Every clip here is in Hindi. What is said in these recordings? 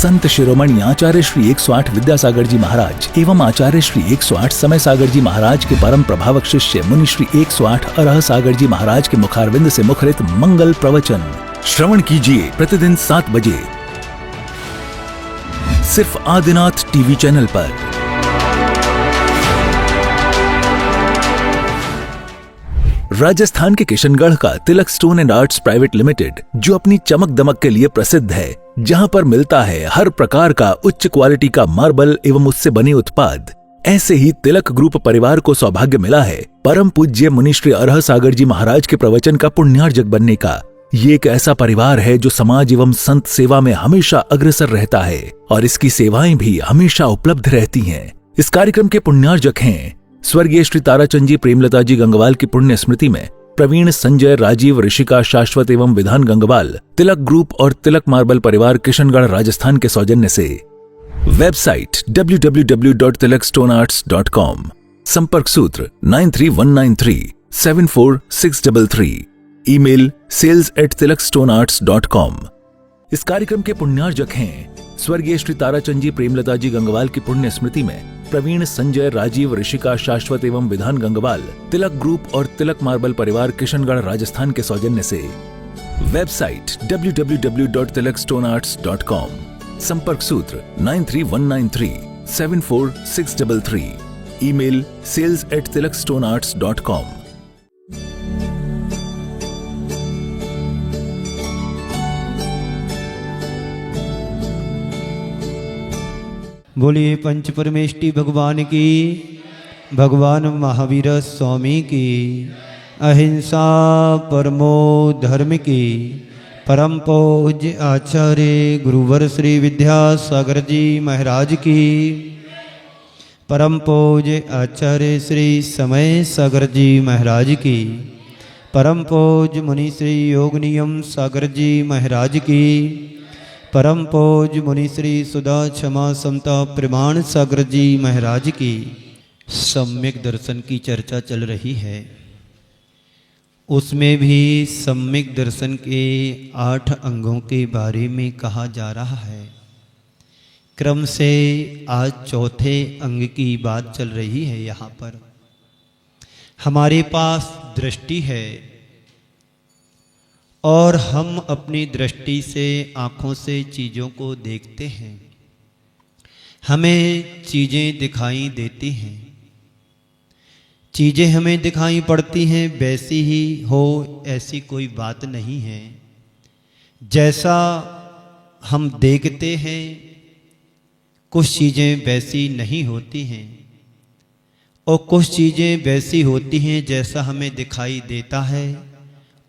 संत शिरोमणि आचार्य श्री 108 विद्यासागर जी महाराज एवं आचार्य श्री 108 समय सागर जी महाराज के परम प्रभावक शिष्य मुनि श्री 108 अरह सागर जी महाराज के मुखारविंद से मुखरित मंगल प्रवचन श्रवण कीजिए प्रतिदिन 7 बजे सिर्फ आदिनाथ टीवी चैनल पर। राजस्थान के किशनगढ़ का Tilak stone and arts private limited, जो अपनी चमक दमक के लिए प्रसिद्ध है, जहां पर मिलता है हर प्रकार का उच्च क्वालिटी का मार्बल एवं उससे बने उत्पाद, ऐसे ही तिलक ग्रुप परिवार को सौभाग्य मिला है परम पूज्य मुनि श्री अरह सागर जी महाराज के प्रवचन का पुण्यार्जक बनने का। ये एक ऐसा परिवार है जो समाज एवं संत सेवा में हमेशा अग्रसर रहता है और इसकी सेवाएं भी हमेशा उपलब्ध रहती हैं। इस कार्यक्रम के पुण्यार्जक हैं स्वर्गीय श्री ताराचंद जी प्रेमलता जी गंगवाल की पुण्य स्मृति में प्रवीण संजय राजीव ऋषिका शाश्वत एवं विधान गंगवाल तिलक ग्रुप और तिलक मार्बल परिवार किशनगढ़ राजस्थान के सौजन्य से। वेबसाइट www.tilakstonearts.com, संपर्क सूत्र 9319374633, ईमेल sales@tilakstonearts.com। इस कार्यक्रम के पुण्यार्जक हैं स्वर्गीय श्री ताराचंद जी प्रेमलता जी गंगवाल की पुण्य स्मृति में प्रवीण संजय राजीव ऋषिका शाश्वत एवं विधान गंगवाल तिलक ग्रुप और तिलक मार्बल परिवार किशनगढ़ राजस्थान के सौजन्य से। वेबसाइट www.tilakstonearts.com, संपर्क सूत्र 9319374633, ईमेल sales@tilakstonearts.com। बोलिए पंच परमेष्टि भगवान की, भगवान महावीर स्वामी की, अहिंसा परमो धर्म की, परम पूज्य आचार्य गुरुवर श्री विद्यासागर जी महाराज की, परम पूज्य आचार्य श्री समय सागर जी महाराज की, परम पूज्य मुनि श्री योग नियम सागर जी महाराज की, परम पूज्य मुनि श्री सुधा क्षमा समता प्रमाण सागर जी महाराज की। सम्यक दर्शन की चर्चा चल रही है, उसमें भी सम्यक दर्शन के 8 अंगों के बारे में कहा जा रहा है। क्रम से आज चौथे अंग की बात चल रही है। यहाँ पर हमारे पास दृष्टि है और हम अपनी दृष्टि से आँखों से चीज़ों को देखते हैं, हमें चीज़ें दिखाई देती हैं, चीज़ें हमें दिखाई पड़ती हैं, वैसी ही हो ऐसी कोई बात नहीं है। जैसा हम देखते हैं कुछ चीज़ें वैसी नहीं होती हैं और कुछ चीज़ें वैसी होती हैं जैसा हमें दिखाई देता है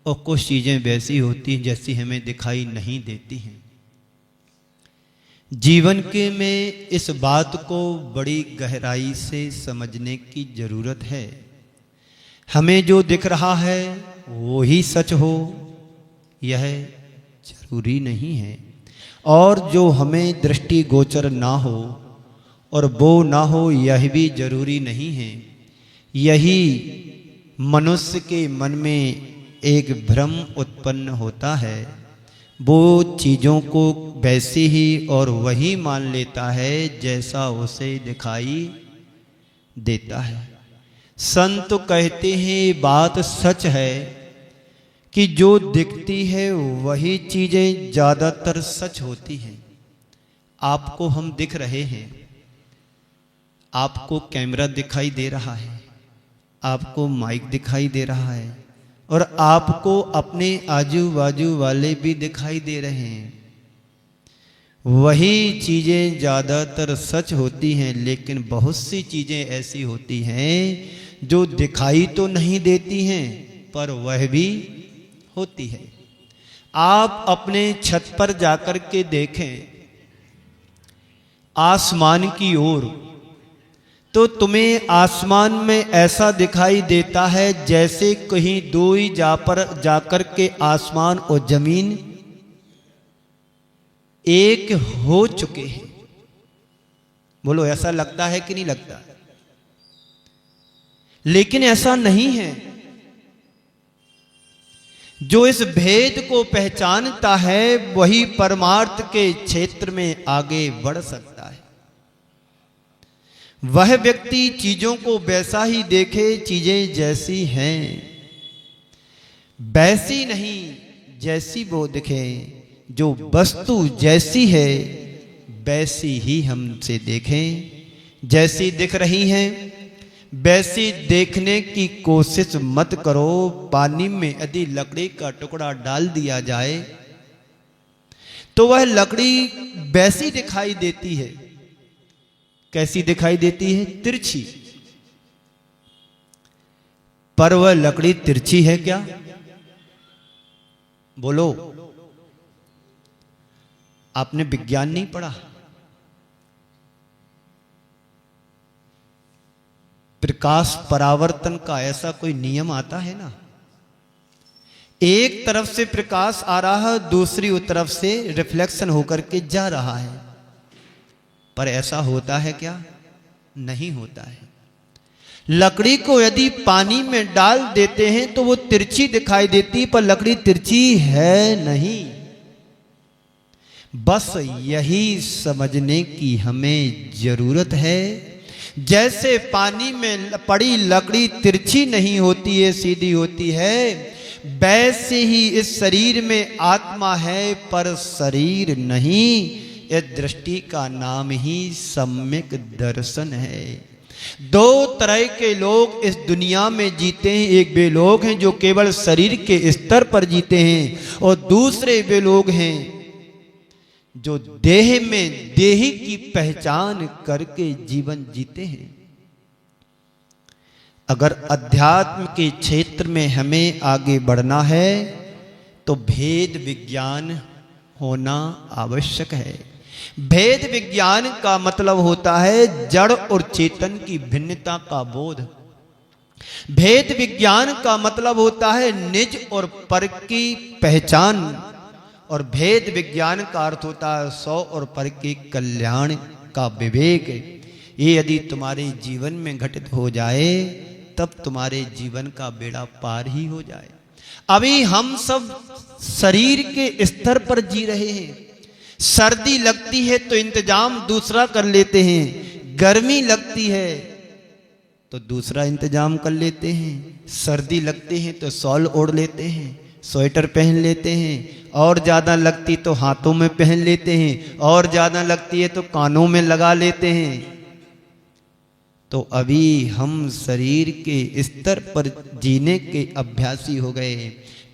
और कुछ चीज़ें वैसी होती हैं जैसी हमें दिखाई नहीं देती हैं। जीवन के में इस बात को बड़ी गहराई से समझने की ज़रूरत है। हमें जो दिख रहा है वो ही सच हो यह जरूरी नहीं है, और जो हमें दृष्टि गोचर ना हो और वो ना हो यह भी जरूरी नहीं है। यही मनुष्य के मन में एक भ्रम उत्पन्न होता है, वो चीज़ों को वैसी ही और वही मान लेता है जैसा उसे दिखाई देता है। संत कहते हैं बात सच है कि जो दिखती है वही चीज़ें ज़्यादातर सच होती हैं। आपको हम दिख रहे हैं, आपको कैमरा दिखाई दे रहा है, आपको माइक दिखाई दे रहा है और आपको अपने आजू बाजू वाले भी दिखाई दे रहे हैं। वही चीज़ें ज़्यादातर सच होती हैं, लेकिन बहुत सी चीज़ें ऐसी होती हैं जो दिखाई तो नहीं देती हैं पर वह भी होती है। आप अपने छत पर जाकर के देखें आसमान की ओर, तो तुम्हें आसमान में ऐसा दिखाई देता है जैसे कहीं दो ही जाकर के आसमान और जमीन एक हो चुके हैं। बोलो ऐसा लगता है कि नहीं लगता? लेकिन ऐसा नहीं है। जो इस भेद को पहचानता है वही परमार्थ के क्षेत्र में आगे बढ़ सकता है। वह व्यक्ति चीजों को वैसा ही देखे, चीजें जैसी हैं वैसी नहीं जैसी वो दिखे, जो वस्तु जैसी है वैसी ही हमसे देखें। जैसी दिख रही हैं वैसी देखने की कोशिश मत करो। पानी में यदि लकड़ी का टुकड़ा डाल दिया जाए तो वह लकड़ी वैसी दिखाई देती है। कैसी दिखाई देती है? तिरछी। पर वह लकड़ी तिरछी है क्या? बोलो। आपने विज्ञान नहीं पढ़ा? प्रकाश परावर्तन का ऐसा कोई नियम आता है ना। एक तरफ से प्रकाश आ रहा है, दूसरी तरफ से रिफ्लेक्शन होकर के जा रहा है, पर ऐसा होता है क्या? नहीं होता है। लकड़ी को यदि पानी में डाल देते हैं तो वो तिरछी दिखाई देती, पर लकड़ी तिरछी है नहीं। बस यही समझने की हमें जरूरत है। जैसे पानी में पड़ी लकड़ी तिरछी नहीं होती है, सीधी होती है, वैसे ही इस शरीर में आत्मा है पर शरीर नहीं। यह दृष्टि का नाम ही सम्यक दर्शन है। दो तरह के लोग इस दुनिया में जीते हैं। एक वे लोग हैं जो केवल शरीर के स्तर पर जीते हैं, और दूसरे वे लोग हैं जो देह में देही की पहचान करके जीवन जीते हैं। अगर अध्यात्म के क्षेत्र में हमें आगे बढ़ना है तो भेद विज्ञान होना आवश्यक है। भेद विज्ञान का मतलब होता है जड़ और चेतन की भिन्नता का बोध। भेद विज्ञान का मतलब होता है निज और पर की पहचान, और भेद विज्ञान का अर्थ होता है सौ और पर के कल्याण का विवेक। ये यदि तुम्हारे जीवन में घटित हो जाए तब तुम्हारे जीवन का बेड़ा पार ही हो जाए। अभी हम सब शरीर के स्तर पर जी रहे हैं। सर्दी लगती है तो इंतजाम दूसरा कर लेते हैं, गर्मी लगती है तो दूसरा इंतजाम कर लेते हैं, सर्दी लगती है तो शॉल ओढ़ लेते हैं, स्वेटर पहन लेते हैं, और ज़्यादा लगती तो हाथों में पहन लेते हैं, और ज़्यादा लगती है तो कानों में लगा लेते हैं। तो अभी हम शरीर के स्तर पर जीने के अभ्यासी हो गए,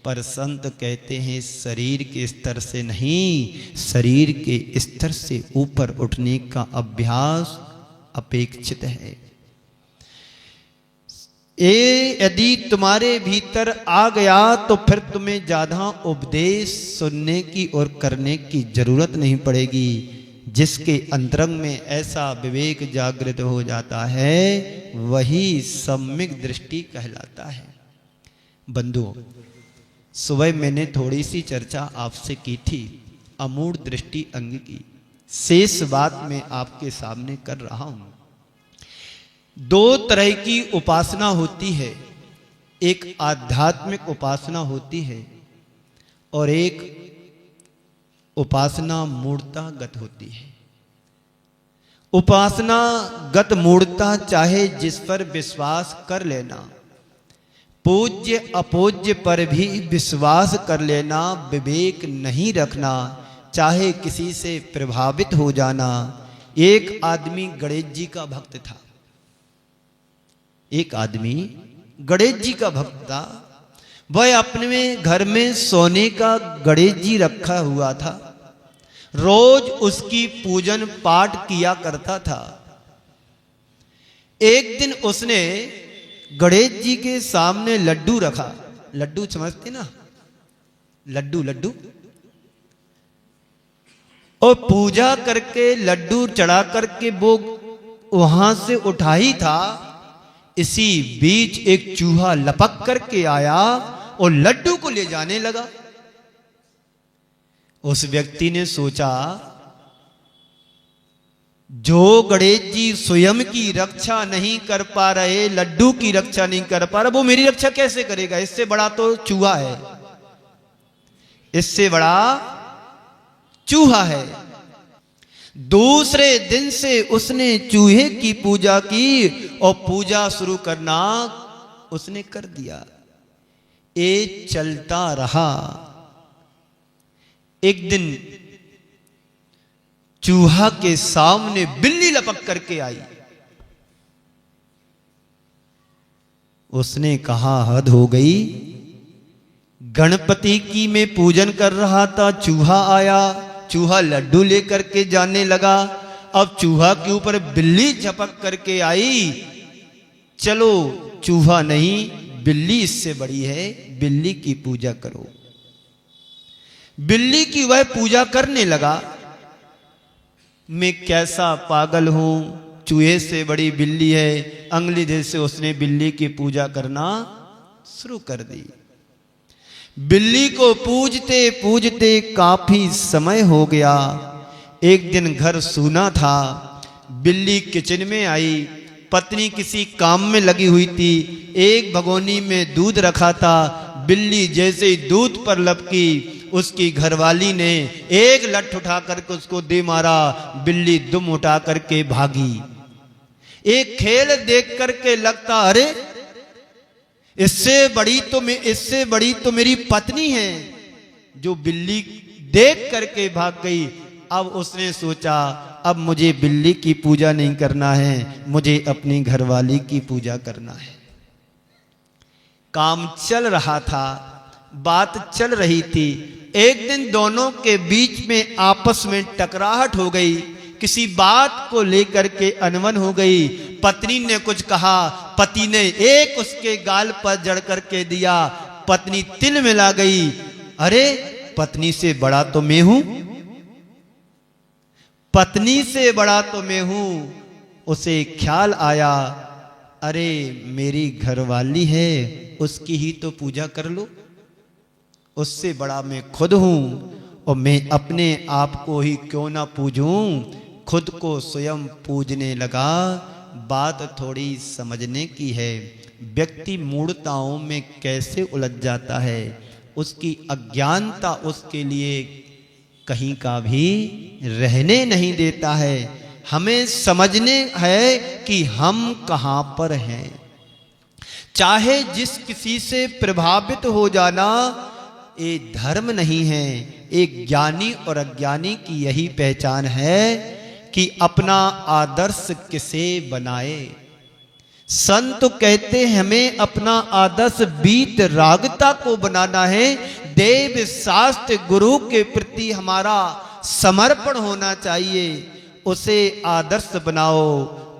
पर संत कहते हैं शरीर के स्तर से नहीं, शरीर के स्तर से ऊपर उठने का अभ्यास अपेक्षित है। ये यदि तुम्हारे भीतर आ गया तो फिर तुम्हें ज्यादा उपदेश सुनने की और करने की जरूरत नहीं पड़ेगी। जिसके अंतरंग में ऐसा विवेक जागृत हो जाता है वही सम्यक दृष्टि कहलाता है। बंधुओं, सुबह मैंने थोड़ी सी चर्चा आपसे की थी अमूढ़ दृष्टि अंग की। शेष बात मैं आपके सामने कर रहा हूं। दो तरह की उपासना होती है, एक आध्यात्मिक उपासना होती है और एक उपासना मूर्तागत होती है। उपासना गत मूर्ता चाहे जिस पर विश्वास कर लेना, पूज्य अपूज्य पर भी विश्वास कर लेना, विवेक नहीं रखना, चाहे किसी से प्रभावित हो जाना। एक आदमी गणेश जी का भक्त था। एक आदमी गणेश जी का भक्त था। वह अपने घर में सोने का गणेश जी रखा हुआ था। रोज उसकी पूजन पाठ किया करता था। एक दिन उसने गणेश जी के सामने लड्डू रखा। लड्डू समझते ना, लड्डू लड्डू, और पूजा करके लड्डू चढ़ा करके वो वहां से उठा ही था। इसी बीच एक चूहा लपक करके आया और लड्डू को ले जाने लगा। उस व्यक्ति ने सोचा, जो गणेश जी स्वयं की रक्षा नहीं कर पा रहे, लड्डू की रक्षा नहीं कर पा रहा, वो मेरी रक्षा कैसे करेगा? इससे बड़ा तो चूहा है। इससे बड़ा चूहा है। दूसरे दिन से उसने चूहे की पूजा की और पूजा शुरू करना उसने कर दिया। ये चलता रहा। एक दिन चूहा के सामने बिल्ली लपक करके आई। उसने कहा हद हो गई, गणपति की मैं पूजन कर रहा था, चूहा आया, चूहा लड्डू लेकर के जाने लगा, अब चूहा के ऊपर बिल्ली झपक करके आई। चलो चूहा नहीं, बिल्ली इससे बड़ी है, बिल्ली की पूजा करो। बिल्ली की वह पूजा करने लगा। मैं कैसा पागल हूं, चूहे से बड़ी बिल्ली है। अगली दिन से उसने बिल्ली की पूजा करना शुरू कर दी। बिल्ली को पूजते पूजते काफी समय हो गया। एक दिन घर सूना था। बिल्ली किचन में आई। पत्नी किसी काम में लगी हुई थी। एक भगोनी में दूध रखा था। बिल्ली जैसे ही दूध पर लपकी, उसकी घरवाली ने एक लठ उठा करके उसको दे मारा। बिल्ली दुम उठा करके भागी। एक खेल देख करके लगता, अरे इससे बड़ी तो मेरी पत्नी है, जो बिल्ली देख करके भाग गई। अब उसने सोचा, अब मुझे बिल्ली की पूजा नहीं करना है, मुझे अपनी घरवाली की पूजा करना है। काम चल रहा था, बात चल रही थी। एक दिन दोनों के बीच में आपस में टकराहट हो गई। किसी बात को लेकर के अनबन हो गई। पत्नी ने कुछ कहा, पति ने एक उसके गाल पर जड़ करके दिया। पत्नी तिल मिला गई। अरे पत्नी से बड़ा तो मैं हूं, पत्नी से बड़ा तो मैं हूं। उसे ख्याल आया, अरे मेरी घरवाली है, उसकी ही तो पूजा कर लो। उससे बड़ा मैं खुद हूं, और मैं अपने आप को ही क्यों ना पूजूं। खुद को स्वयं पूजने लगा। बात थोड़ी समझने की है। व्यक्ति मूढ़ताओं में कैसे उलझ जाता है, उसकी अज्ञानता उसके लिए कहीं का भी रहने नहीं देता है। हमें समझने है कि हम कहां पर हैं। चाहे जिस किसी से प्रभावित हो जाना ये धर्म नहीं है। एक ज्ञानी और अज्ञानी की यही पहचान है कि अपना आदर्श किसे बनाए। संत कहते हमें अपना आदर्श बीत रागता को बनाना है। देव शास्त्र गुरु के प्रति हमारा समर्पण होना चाहिए। उसे आदर्श बनाओ।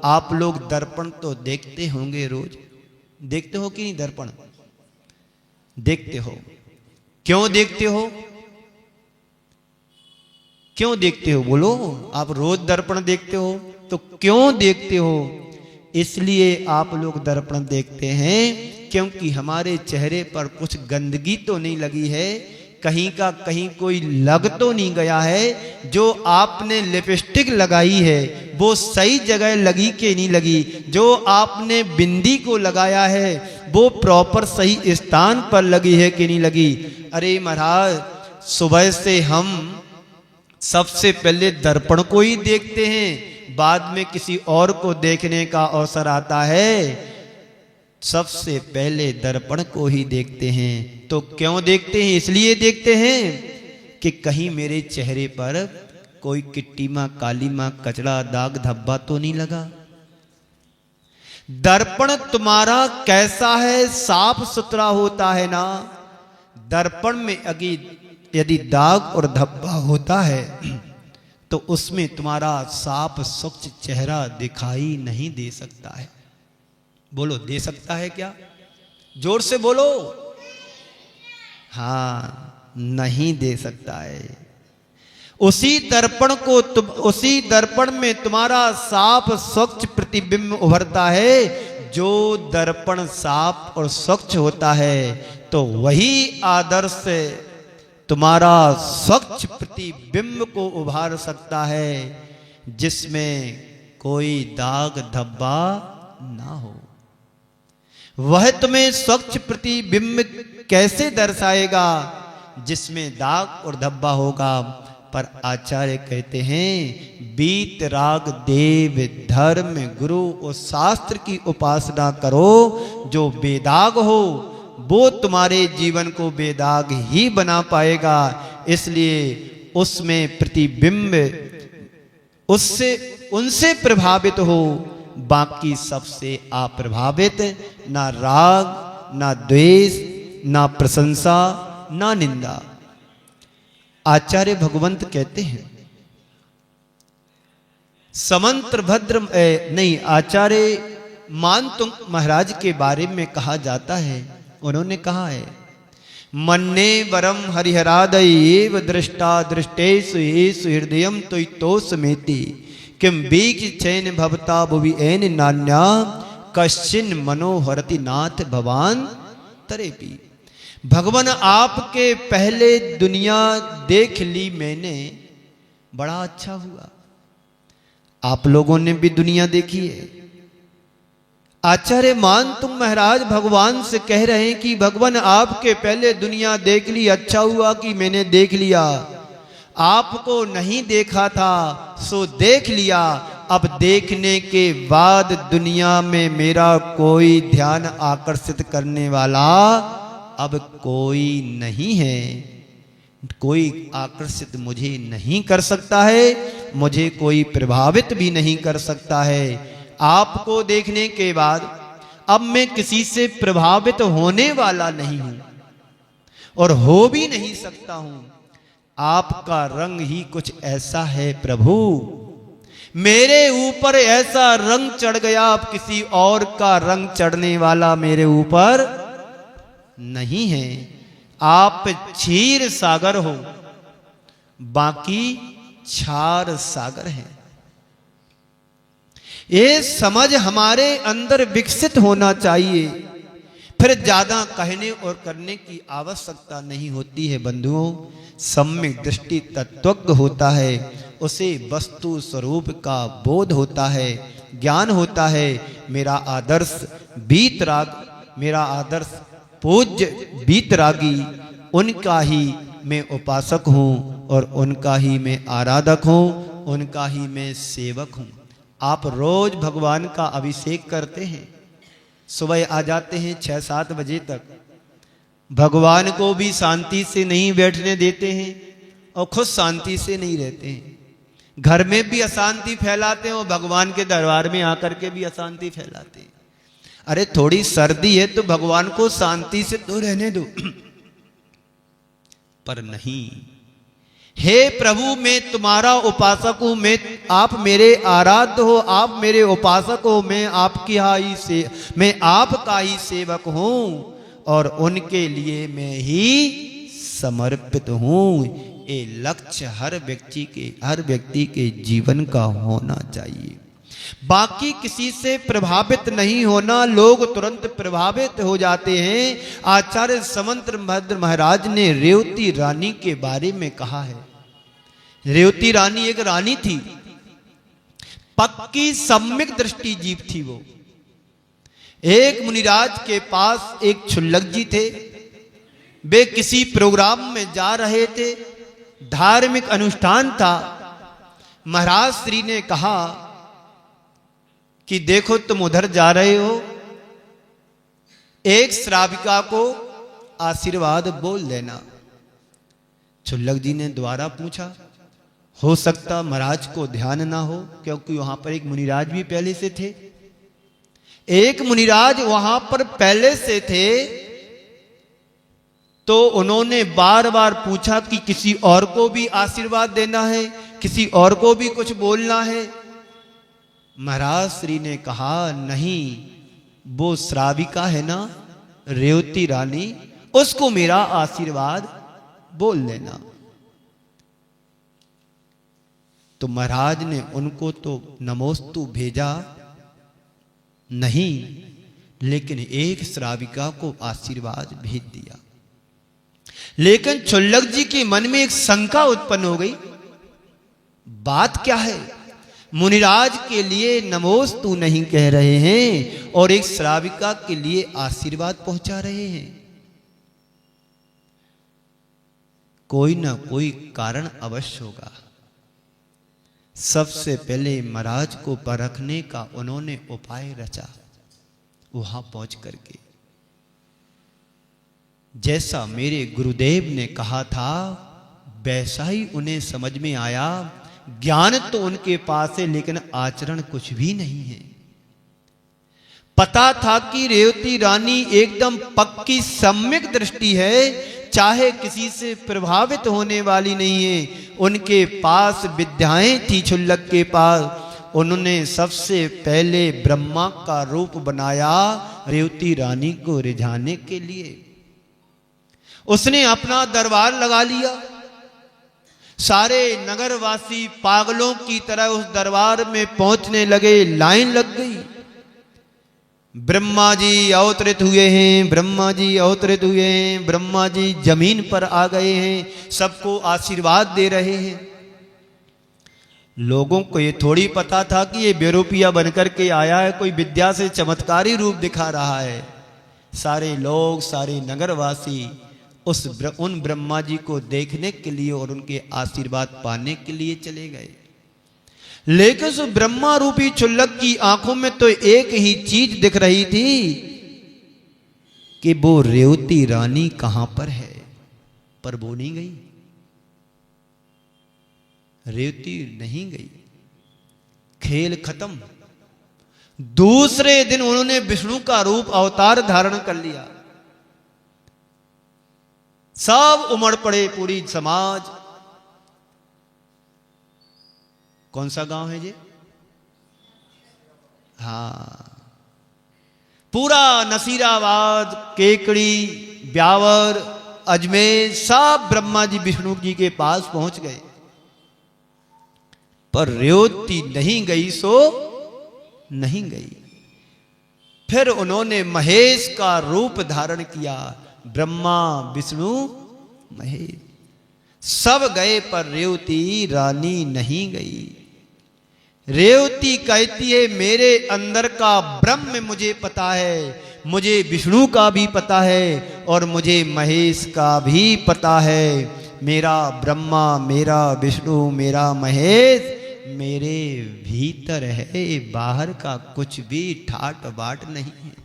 आप लोग दर्पण तो देखते होंगे, रोज देखते हो कि नहीं? दर्पण देखते हो। क्यों देखते हो? क्यों देखते हो बोलो? आप रोज दर्पण देखते हो तो क्यों देखते हो? इसलिए आप लोग दर्पण देखते हैं क्योंकि हमारे चेहरे पर कुछ गंदगी तो नहीं लगी है, कहीं का कहीं कोई लग तो नहीं गया है। जो आपने लिपस्टिक लगाई है वो सही जगह लगी कि नहीं लगी? जो आपने बिंदी को लगाया है वो प्रॉपर सही स्थान पर लगी है कि नहीं लगी? अरे महाराज, सुबह से हम सबसे पहले दर्पण को ही देखते हैं, बाद में किसी और को देखने का अवसर आता है। सबसे पहले दर्पण को ही देखते हैं। तो क्यों देखते हैं? इसलिए देखते हैं कि कहीं मेरे चेहरे पर कोई किट्टीमा, कालीमा, कचड़ा, दाग धब्बा तो नहीं लगा। दर्पण तुम्हारा कैसा है? साफ सुथरा होता है ना। दर्पण में यदि दाग और धब्बा होता है तो उसमें तुम्हारा साफ स्वच्छ चेहरा दिखाई नहीं दे सकता है। बोलो, दे सकता है क्या? जोर से बोलो। हाँ, नहीं दे सकता है। उसी दर्पण में तुम्हारा साफ स्वच्छ प्रतिबिंब उभरता है। जो दर्पण साफ और स्वच्छ होता है तो वही आदर्श तुम्हारा स्वच्छ प्रतिबिंब को उभार सकता है, जिसमें कोई दाग धब्बा ना हो। वह तुम्हें स्वच्छ प्रतिबिंब कैसे दर्शाएगा? जिसमें दाग और धब्बा होगा। पर आचार्य कहते हैं बीत राग देव धर्म गुरु और शास्त्र की उपासना करो, जो बेदाग हो वो तुम्हारे जीवन को बेदाग ही बना पाएगा। इसलिए उसमें प्रतिबिंब उससे उनसे प्रभावित हो, बाकी सबसे अप्रभावित। ना राग, ना द्वेष, ना प्रशंसा, ना निंदा। आचार्य भगवंत कहते हैं समंत्र भद्र नहीं, आचार्य मानतुंग महाराज के बारे में कहा जाता है, उन्होंने कहा है मन्ने वरम हरिहरादयेव दृष्टा दृष्टेषु येषु हृदयम त्वयितोषमेति किम बीज चैन भवता भुवि एन नान्या कश्चिन मनोहरति नाथ भवान तरेपि। भगवान आपके पहले दुनिया देख ली मैंने, बड़ा अच्छा हुआ। आप लोगों ने भी दुनिया देखी है। आचार्य मानतुंग महाराज भगवान से कह रहे हैं कि भगवान आपके पहले दुनिया देख ली, अच्छा हुआ कि मैंने देख लिया। आपको नहीं देखा था सो देख लिया, अब देखने के बाद दुनिया में मेरा कोई ध्यान आकर्षित करने वाला अब कोई नहीं है। कोई आकर्षित मुझे नहीं कर सकता है, मुझे कोई प्रभावित भी नहीं कर सकता है। आपको देखने के बाद अब मैं किसी से प्रभावित होने वाला नहीं हूं और हो भी नहीं सकता हूं। आपका रंग ही कुछ ऐसा है प्रभु, मेरे ऊपर ऐसा रंग चढ़ गया, अब किसी और का रंग चढ़ने वाला मेरे ऊपर नहीं है। आप क्षीर सागर हो, बाकी क्षार सागर है। ये समझ हमारे अंदर विकसित होना चाहिए, फिर ज्यादा कहने और करने की आवश्यकता नहीं होती है। बंधुओं, सम्यक दृष्टि तत्वज्ञ होता है, उसे वस्तु स्वरूप का बोध होता है, ज्ञान होता है। मेरा आदर्श बीतराग, मेरा आदर्श पूज्य बीतरागी, उनका ही मैं उपासक हूँ और उनका ही मैं आराधक हूँ, उनका ही मैं सेवक हूँ। आप रोज भगवान का अभिषेक करते हैं, सुबह आ जाते हैं 6-7 बजे तक, भगवान को भी शांति से नहीं बैठने देते हैं और खुद शांति से नहीं रहते हैं। घर में भी अशांति फैलाते हैं और भगवान के दरबार में आकर के भी अशांति फैलाते हैं। अरे थोड़ी सर्दी है तो भगवान को शांति से तो रहने दो। पर नहीं, हे प्रभु मैं तुम्हारा उपासक हूं, आप मेरे आराध्य हो, आप मेरे उपासक हो, मैं आपका ही सेवक हूं और उनके लिए मैं ही समर्पित हूं। ये लक्ष्य हर व्यक्ति के जीवन का होना चाहिए। बाकी किसी से प्रभावित नहीं होना, लोग तुरंत प्रभावित हो जाते हैं। आचार्य समंत्र भद्र महाराज ने रेवती रानी के बारे में कहा है। रेवती रानी एक रानी थी, पक्की सम्यक दृष्टि जीव थी वो। एक मुनिराज के पास एक क्षुल्लक जी थे, वे किसी प्रोग्राम में जा रहे थे, धार्मिक अनुष्ठान था। महाराज श्री ने कहा कि देखो तुम उधर जा रहे हो, एक श्राविका को आशीर्वाद बोल देना। क्षुल्लक जी ने दोबारा पूछा, हो सकता महाराज को ध्यान ना हो, क्योंकि वहां पर एक मुनिराज भी पहले से थे। एक मुनिराज वहां पर पहले से थे तो उन्होंने बार बार पूछा कि किसी और को भी आशीर्वाद देना है, किसी और को भी कुछ बोलना है। महाराज श्री ने कहा नहीं, वो श्राविका है ना रेवती रानी, उसको मेरा आशीर्वाद बोल देना। तो महाराज ने उनको तो नमोस्तु भेजा नहीं, लेकिन एक श्राविका को आशीर्वाद भेज दिया। लेकिन क्षुल्लक जी के मन में एक शंका उत्पन्न हो गई, बात क्या है? मुनिराज के लिए नमोस्तु नहीं कह रहे हैं और एक श्राविका के लिए आशीर्वाद पहुंचा रहे हैं। कोई ना कोई कारण अवश्य होगा। सबसे पहले महाराज को परखने का उन्होंने उपाय रचा। वहां पहुंच करके जैसा मेरे गुरुदेव ने कहा था वैसा ही उन्हें समझ में आया। ज्ञान तो उनके पास है लेकिन आचरण कुछ भी नहीं है। पता था कि रेवती रानी एकदम पक्की सम्यक दृष्टि है, चाहे किसी से प्रभावित होने वाली नहीं है। उनके पास विद्याएं थी क्षुल्लक के पास। उन्होंने सबसे पहले ब्रह्मा का रूप बनाया रेवती रानी को रिझाने के लिए। उसने अपना दरबार लगा लिया। सारे नगरवासी पागलों की तरह उस दरबार में पहुंचने लगे, लाइन लग गई। ब्रह्मा जी अवतरित हुए हैं, ब्रह्मा जी अवतरित हुए हैं, ब्रह्मा जी जमीन पर आ गए हैं, सबको आशीर्वाद दे रहे हैं। लोगों को ये थोड़ी पता था कि ये बेरोपिया बनकर के आया है, कोई विद्या से चमत्कारी रूप दिखा रहा है। सारे लोग, सारे नगरवासी उन ब्रह्मा जी को देखने के लिए और उनके आशीर्वाद पाने के लिए चले गए। लेकिन उस ब्रह्मा रूपी क्षुल्लक की आंखों में तो एक ही चीज दिख रही थी कि वो रेवती रानी कहां पर है, पर वो नहीं गई। रेवती नहीं गई, खेल खत्म। दूसरे दिन उन्होंने विष्णु का रूप अवतार धारण कर लिया। सब उमड़ पड़े, पूरी समाज। कौन सा गांव है जी? हाँ, पूरा नसीराबाद, केकड़ी, ब्यावर, अजमेर सब ब्रह्मा जी विष्णु जी के पास पहुंच गए। पर रेवती नहीं गई, सो नहीं गई। फिर उन्होंने महेश का रूप धारण किया। ब्रह्मा, विष्णु, महेश सब गए पर रेवती रानी नहीं गई। रेवती कहती है मेरे अंदर का ब्रह्म मुझे पता है, मुझे विष्णु का भी पता है और मुझे महेश का भी पता है। मेरा ब्रह्मा, मेरा विष्णु, मेरा महेश मेरे भीतर है, बाहर का कुछ भी ठाट बाट नहीं है।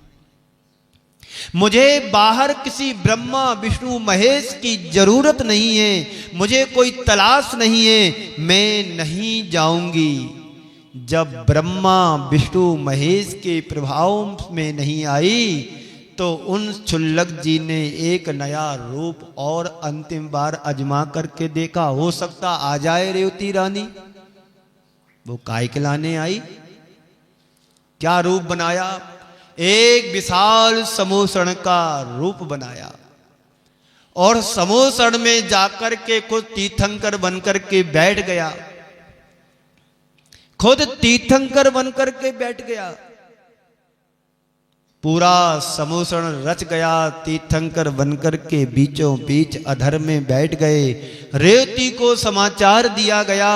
मुझे बाहर किसी ब्रह्मा, विष्णु, महेश की जरूरत नहीं है, मुझे कोई तलाश नहीं है। मैं नहीं जाऊंगी। जब ब्रह्मा, विष्णु, महेश के प्रभाव में नहीं आई तो उन क्षुल्लक जी ने एक नया रूप और अंतिम बार अजमा करके देखा। हो सकता आ जाए रेवती रानी। वो काय के लाने आई? क्या रूप बनाया? एक विशाल समोसण का रूप बनाया और समोसण में जाकर के खुद तीर्थंकर बनकर के बैठ गया। खुद तीर्थंकर बनकर के बैठ गया। पूरा समोसण रच गया। तीर्थंकर बनकर के बीचों बीच अधर में बैठ गए। रेवती को समाचार दिया गया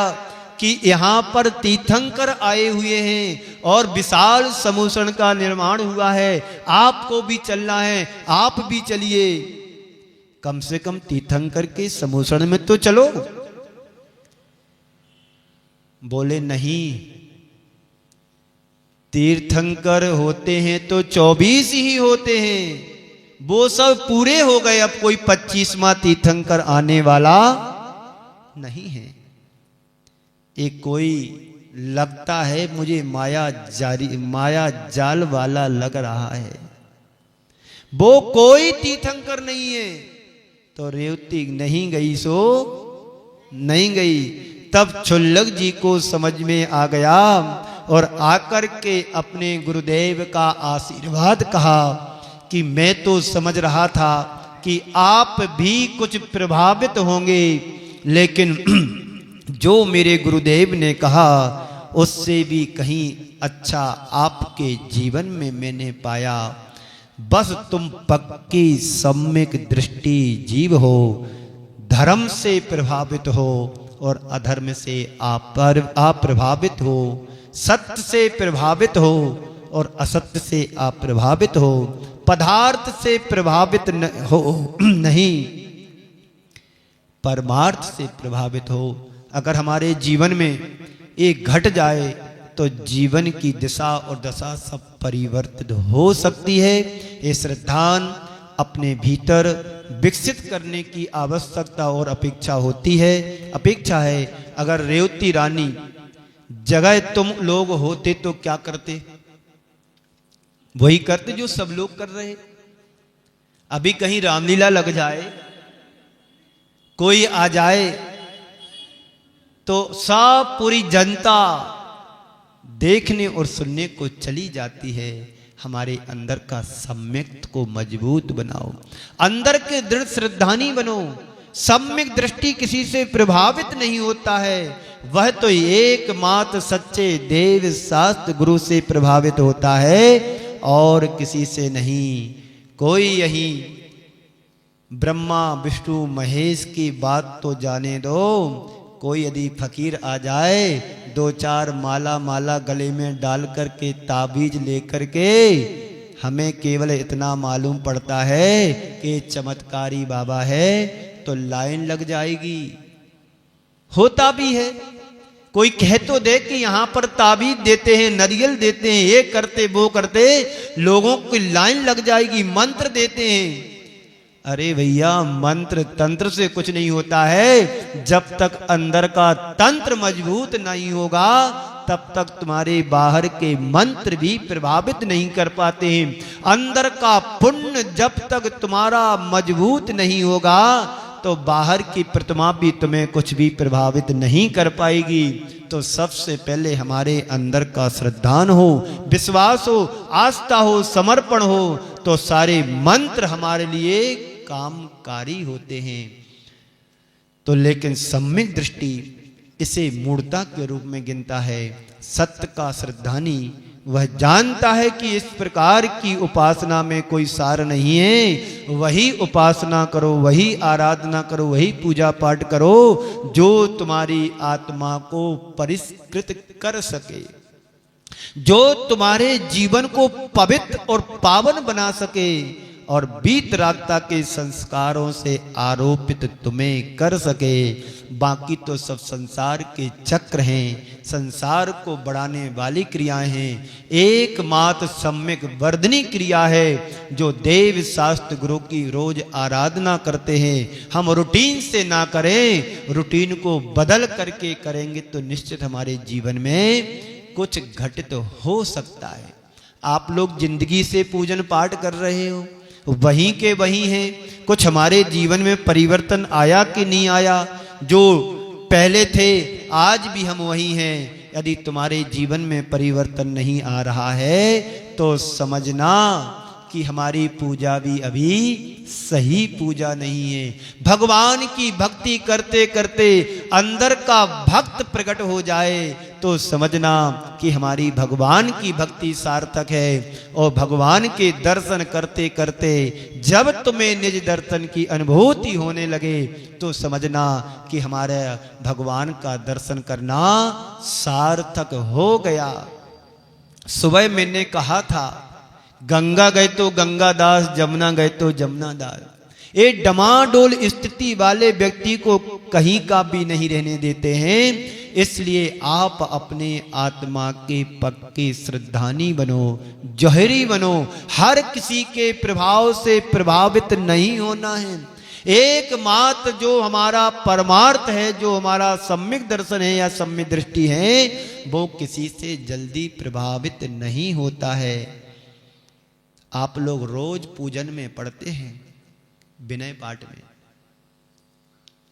कि यहां पर तीर्थंकर आए हुए हैं और विशाल समोसण का निर्माण हुआ है, आपको भी चलना है, आप भी चलिए। कम से कम तीर्थंकर के समोसण में तो चलो। बोले नहीं, तीर्थंकर होते हैं तो 24 ही होते हैं, वो सब पूरे हो गए, अब कोई 25वां तीर्थंकर आने वाला नहीं है। एक कोई लगता है मुझे माया जाल वाला लग रहा है, वो कोई तीर्थंकर नहीं है। तो रेवती नहीं गई, सो नहीं गई। तब क्षुल्लक जी को समझ में आ गया और आकर के अपने गुरुदेव का आशीर्वाद कहा कि मैं तो समझ रहा था कि आप भी कुछ प्रभावित होंगे, लेकिन जो मेरे गुरुदेव ने कहा उससे भी कहीं अच्छा आपके जीवन में मैंने पाया। बस तुम पक्की सम्यक दृष्टि जीव हो, धर्म से प्रभावित हो और अधर्म से अप्रभावित हो, सत्य से प्रभावित हो और असत्य से अप्रभावित हो, पदार्थ से प्रभावित हो नहीं, परमार्थ से प्रभावित हो। अगर हमारे जीवन में एक घट जाए तो जीवन की दिशा और दशा सब परिवर्तित हो सकती है। ये श्रद्धान अपने भीतर विकसित करने की आवश्यकता और अपेक्षा होती है। अपेक्षा है, अगर रेवती रानी जगह तुम लोग होते तो क्या करते? वही करते जो सब लोग कर रहे। अभी कहीं रामलीला लग जाए, कोई आ जाए, तो सब पूरी जनता देखने और सुनने को चली जाती है। हमारे अंदर का सम्यक को मजबूत बनाओ, अंदर के दृढ़ श्रद्धानी बनो। सम्यक दृष्टि किसी से प्रभावित नहीं होता है, वह तो एकमात्र सच्चे देव शास्त्र गुरु से प्रभावित होता है और किसी से नहीं। कोई यही ब्रह्मा विष्णु महेश की बात तो जाने दो, कोई यदि फकीर आ जाए, दो चार माला गले में डाल करके ताबीज लेकर के, हमें केवल इतना मालूम पड़ता है कि चमत्कारी बाबा है, तो लाइन लग जाएगी। होता भी है, कोई कह तो दे कि यहां पर ताबीज देते हैं, नरियल देते हैं, ये करते वो करते, लोगों की लाइन लग जाएगी। मंत्र देते हैं, अरे भैया मंत्र तंत्र से कुछ नहीं होता है। जब तक अंदर का तंत्र मजबूत नहीं होगा, तब तक तुम्हारे बाहर के मंत्र भी प्रभावित नहीं कर पाते हैं। अंदर का पुण्य जब तक तुम्हारा मजबूत नहीं होगा, तो बाहर की प्रतिमा भी तुम्हें कुछ भी प्रभावित नहीं कर पाएगी। तो सबसे पहले हमारे अंदर का श्रद्धान हो, विश्वास हो, आस्था हो, समर्पण हो, तो सारे मंत्र हमारे लिए कामकारी होते हैं। तो लेकिन सम्यक दृष्टि इसे मूर्ता के रूप में गिनता है। सत्य का श्रद्धानी वह जानता है कि इस प्रकार की उपासना में कोई सार नहीं है। वही उपासना करो, वही आराधना करो, वही पूजा पाठ करो जो तुम्हारी आत्मा को परिष्कृत कर सके, जो तुम्हारे जीवन को पवित्र और पावन बना सके और वीतरागता के संस्कारों से आरोपित तुम्हें कर सके। बाकी तो सब संसार के चक्र हैं, संसार को बढ़ाने वाली क्रियाएं हैं। एकमात्र सम्यक वर्धनी क्रिया है जो देव शास्त्र गुरु की रोज आराधना करते हैं। हम रूटीन से ना करें, रूटीन को बदल करके करेंगे तो निश्चित हमारे जीवन में कुछ घटित हो सकता है। आप लोग जिंदगी से पूजन पाठ कर रहे हो, वहीं के वहीं हैं। कुछ हमारे जीवन में परिवर्तन आया कि नहीं आया? जो पहले थे आज भी हम वही हैं। यदि तुम्हारे जीवन में परिवर्तन नहीं आ रहा है तो समझना कि हमारी पूजा भी अभी सही पूजा नहीं है। भगवान की भक्ति करते करते अंदर का भक्त प्रकट हो जाए तो समझना कि हमारी भगवान की भक्ति सार्थक है। और भगवान के दर्शन करते करते जब तुम्हें निज दर्शन की अनुभूति होने लगे तो समझना कि हमारे भगवान का दर्शन करना सार्थक हो गया। सुबह मैंने कहा था, गंगा गए तो गंगादास, जमुना गए तो जमुनादास। ये डमाडोल स्थिति वाले व्यक्ति को कहीं का भी नहीं रहने देते हैं। इसलिए आप अपने आत्मा के पक्के श्रद्धानी बनो, जौहरी बनो। हर किसी के प्रभाव से प्रभावित नहीं होना है। एकमात्र जो हमारा परमार्थ है, जो हमारा सम्यक दर्शन है या सम्यक दृष्टि है, वो किसी से जल्दी प्रभावित नहीं होता है। आप लोग रोज पूजन में पढ़ते हैं, विनय पाठ में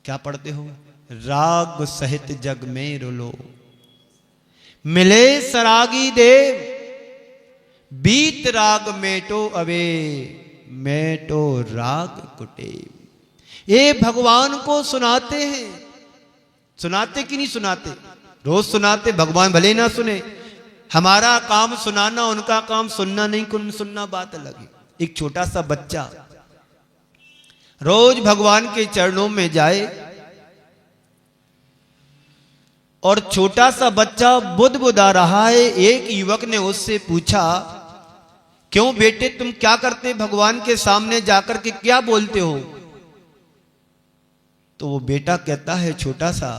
क्या पढ़ते हो? राग सहित जग में रुलो, मिले सरागी देव, बीत राग मेटो अवे, मेटो राग कुटे। ये भगवान को सुनाते हैं। सुनाते कि नहीं सुनाते? रोज सुनाते, भगवान भले ना सुने। हमारा काम सुनाना, उनका काम सुनना नहीं। कुन सुनना बात अलग है। एक छोटा सा बच्चा रोज भगवान के चरणों में जाए और छोटा सा बच्चा बुदबुदा रहा है। एक युवक ने उससे पूछा, क्यों बेटे तुम क्या करते भगवान के सामने जाकर के, क्या बोलते हो? तो वो बेटा कहता है छोटा सा,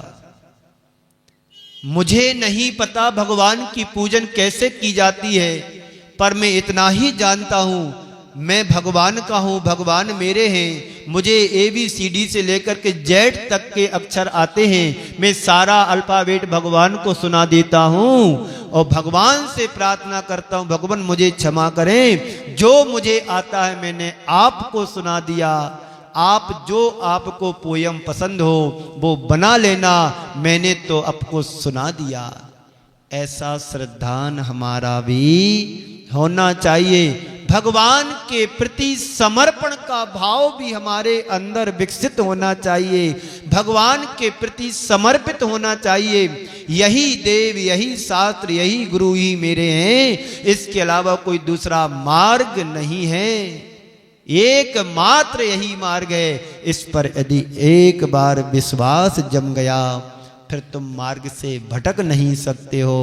मुझे नहीं पता भगवान की पूजन कैसे की जाती है, पर मैं इतना ही जानता हूं मैं भगवान का हूं, भगवान मेरे हैं। मुझे ABCD से लेकर के Z तक के अक्षर आते हैं, मैं सारा अल्फाबेट भगवान को सुना देता हूं और भगवान से प्रार्थना करता हूं, भगवान मुझे क्षमा करें, जो मुझे आता है मैंने आपको सुना दिया, आप जो आपको पोयम पसंद हो वो बना लेना, मैंने तो आपको सुना दिया। ऐसा श्रद्धान हमारा भी होना चाहिए। भगवान के प्रति समर्पण का भाव भी हमारे अंदर विकसित होना चाहिए, भगवान के प्रति समर्पित होना चाहिए। यही देव, यही शास्त्र, यही गुरु ही मेरे हैं, इसके अलावा कोई दूसरा मार्ग नहीं है, एकमात्र यही मार्ग है। इस पर यदि एक बार विश्वास जम गया फिर तुम मार्ग से भटक नहीं सकते हो।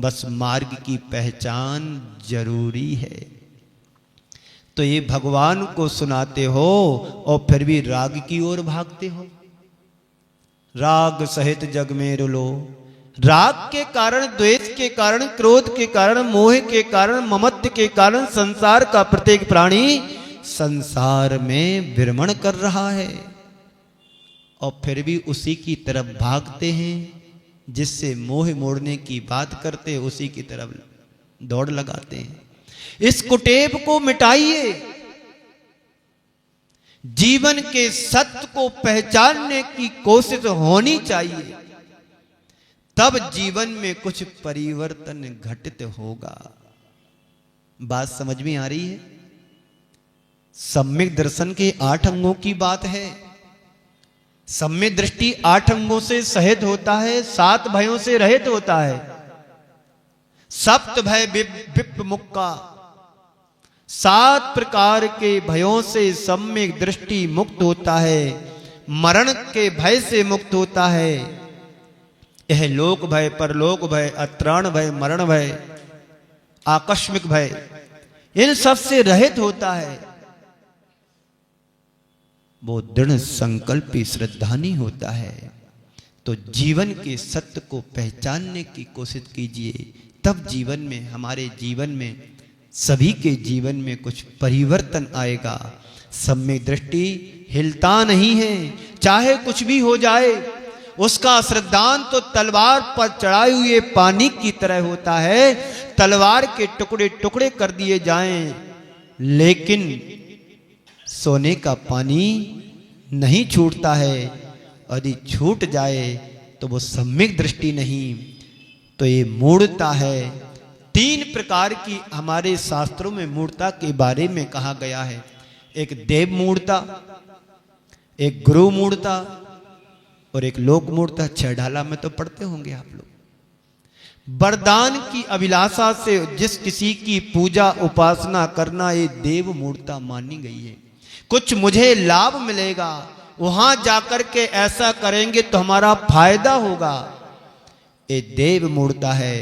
बस मार्ग की पहचान जरूरी है। तो ये भगवान को सुनाते हो और फिर भी राग की ओर भागते हो। राग सहित जग में रुलो। राग के कारण, द्वेष के कारण, क्रोध के कारण, मोह के कारण, ममत्व के कारण संसार का प्रत्येक प्राणी संसार में भ्रमण कर रहा है और फिर भी उसी की तरफ भागते हैं। जिससे मोह मोड़ने की बात करते उसी की तरफ दौड़ लगाते हैं। इस कुटेव को मिटाइए। जीवन के सत्य को पहचानने की कोशिश होनी चाहिए, तब जीवन में कुछ परिवर्तन घटित होगा। बात समझ में आ रही है? सम्यक दर्शन के 8 अंगों की बात है। सम्यक दृष्टि 8 अंगों से सहित होता है, 7 भयों से रहित होता है। सप्त भय विप मुक्का, 7 प्रकार के भयों से सम्यक दृष्टि मुक्त होता है। मरण के भय से मुक्त होता है। यह लोक भय, परलोक भय, अत्राण भय, मरण भय, आकस्मिक भय, इन सब से रहित होता है। वो दृढ़ संकल्पी श्रद्धानी होता है। तो जीवन के सत्य को पहचानने की कोशिश कीजिए, तब जीवन में, हमारे जीवन में, सभी के जीवन में कुछ परिवर्तन आएगा। सम्यक दृष्टि हिलता नहीं है, चाहे कुछ भी हो जाए। उसका श्रद्धान तो तलवार पर चढ़ाए हुए पानी की तरह होता है। तलवार के टुकड़े टुकड़े कर दिए जाएं, लेकिन सोने का पानी नहीं छूटता है। यदि छूट जाए तो वो सम्यक दृष्टि नहीं, तो ये मूढ़ता है। 3 प्रकार की हमारे शास्त्रों में मूढ़ता के बारे में कहा गया है। एक देव मूढ़ता, एक गुरु मूढ़ता और एक लोक मूढ़ता। 6 ढाला में तो पढ़ते होंगे आप लोग। वरदान की अभिलाषा से जिस किसी की पूजा उपासना करना, ये देव मूढ़ता मानी गई है। कुछ मुझे लाभ मिलेगा, वहां जाकर के ऐसा करेंगे तो हमारा फायदा होगा, ये देव मूढ़ता है।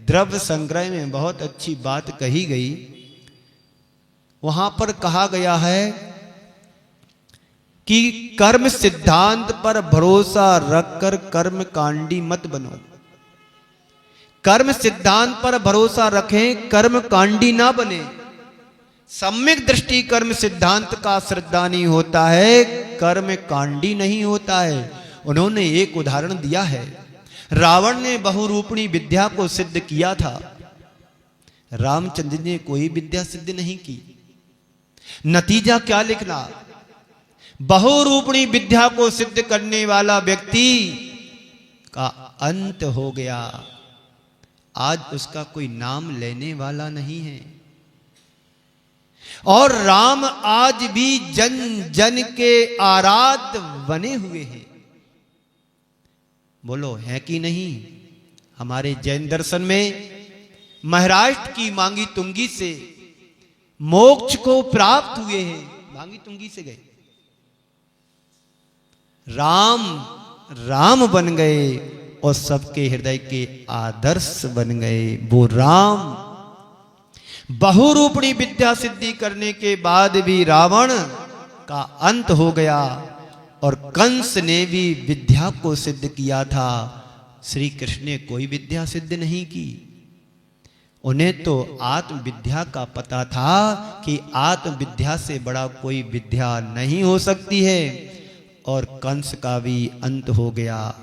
द्रव्य संग्रह में बहुत अच्छी बात कही गई। वहां पर कहा गया है कि कर्म सिद्धांत पर भरोसा रखकर कर्म कांडी मत बनो। कर्म सिद्धांत पर भरोसा रखें, कर्म कांडी ना बने। सम्यक दृष्टि कर्म सिद्धांत का श्रद्धानी होता है, कर्म कांडी नहीं होता है। उन्होंने एक उदाहरण दिया है। रावण ने बहुरूपणी विद्या को सिद्ध किया था, रामचंद्र ने कोई विद्या सिद्ध नहीं की। नतीजा क्या लिखना? बहुरूपणी विद्या को सिद्ध करने वाला व्यक्ति का अंत हो गया। आज उसका कोई नाम लेने वाला नहीं है। और राम आज भी जन जन के आराध्य बने हुए हैं। बोलो है कि नहीं? हमारे जैन दर्शन में महाराष्ट्र की मांगी तुंगी से मोक्ष को प्राप्त हुए हैं। मांगी तुंगी से गए, राम राम बन गए और सबके हृदय के आदर्श बन गए। वो राम बहुरूपणी विद्या सिद्धि करने के बाद भी रावण का अंत हो गया और कंस ने भी विद्या को सिद्ध किया था। श्री कृष्ण ने कोई विद्या सिद्ध नहीं की। उन्हें तो आत्मविद्या का पता था कि आत्मविद्या से बड़ा कोई विद्या नहीं हो सकती है। और कंस का भी अंत हो गया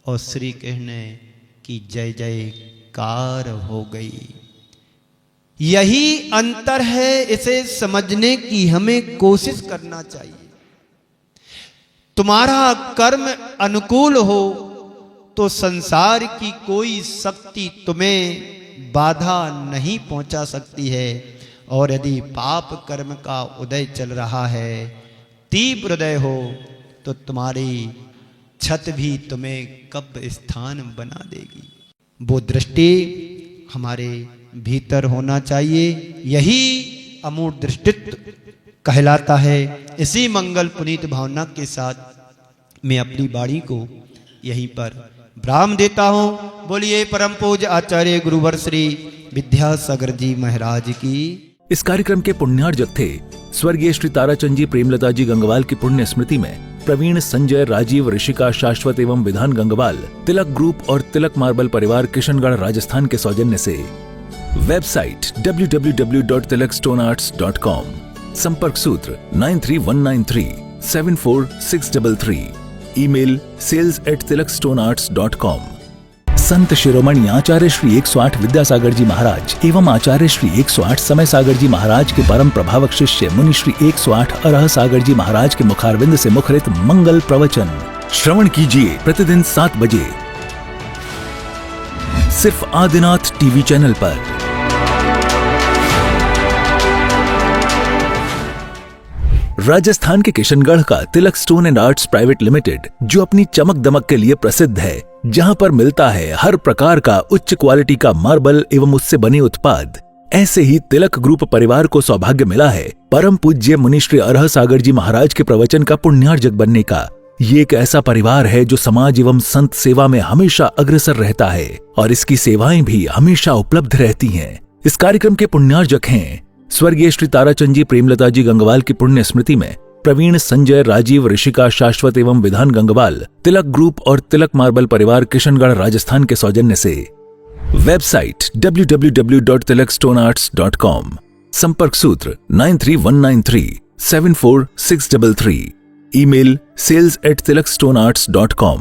और श्री कृष्ण की जय जयकार हो गई। यही अंतर है, इसे समझने की हमें कोशिश करना चाहिए। तुम्हारा कर्म अनुकूल हो तो संसार की कोई शक्ति तुम्हें बाधा नहीं पहुंचा सकती है। और यदि पाप कर्म का उदय चल रहा है, तीव्र उदय हो, तो तुम्हारी छत भी तुम्हें कब स्थान बना देगी। वो दृष्टि हमारे भीतर होना चाहिए। यही अमूर्त दृष्टित्व कहलाता है। इसी मंगल पुनीत भावना के साथ मैं अपनी वाणी को यहीं पर विराम देता हूं। बोलिए परम पूज्य आचार्य गुरुवर श्री विद्यासागर जी महाराज की। इस कार्यक्रम के पुण्यार्जक थे स्वर्गीय श्री ताराचंद जी प्रेमलता जी गंगवाल की पुण्य स्मृति में प्रवीण, संजय, राजीव, ऋषिका, शाश्वत एवं विधान गंगवाल, तिलक ग्रुप और तिलक मार्बल परिवार किशनगढ़ राजस्थान के सौजन्य से। वेबसाइट www.tilakstonearts.com, संपर्क सूत्र 9319374633, ईमेल sales@tilakstonearts.com। संत शिरोमणि आचार्य श्री 108 विद्यासागर जी महाराज एवं आचार्य श्री 108 समय सागर जी महाराज के परम प्रभावक शिष्य मुनि श्री 108 अरह सागर जी महाराज के मुखारविंद से मुखरित मंगल प्रवचन श्रवण कीजिए प्रतिदिन 7 बजे सिर्फ आदिनाथ टीवी चैनल पर। राजस्थान के किशनगढ़ का Tilak stone and arts private limited, जो अपनी चमक दमक के लिए प्रसिद्ध है, जहां पर मिलता है हर प्रकार का उच्च क्वालिटी का मार्बल एवं उससे बने उत्पाद। ऐसे ही तिलक ग्रुप परिवार को सौभाग्य मिला है परम पूज्य मुनि श्री अरह सागर जी महाराज के प्रवचन का पुण्यार्जक बनने का। ये एक ऐसा परिवार है जो समाज एवं संत सेवा में हमेशा अग्रसर रहता है और इसकी सेवाएं भी हमेशा उपलब्ध रहती हैं। इस कार्यक्रम के पुण्यार्जक हैं स्वर्गीय श्री ताराचंद जी प्रेमलता जी गंगवाल की पुण्य स्मृति में प्रवीण, संजय, राजीव, ऋषिका, शाश्वत एवं विधान गंगवाल, तिलक ग्रुप और तिलक मार्बल परिवार किशनगढ़ राजस्थान के सौजन्य से। वेबसाइट www.tilakstonearts.com, संपर्क सूत्र 9319374633, ईमेल sales@tilakstonearts.com।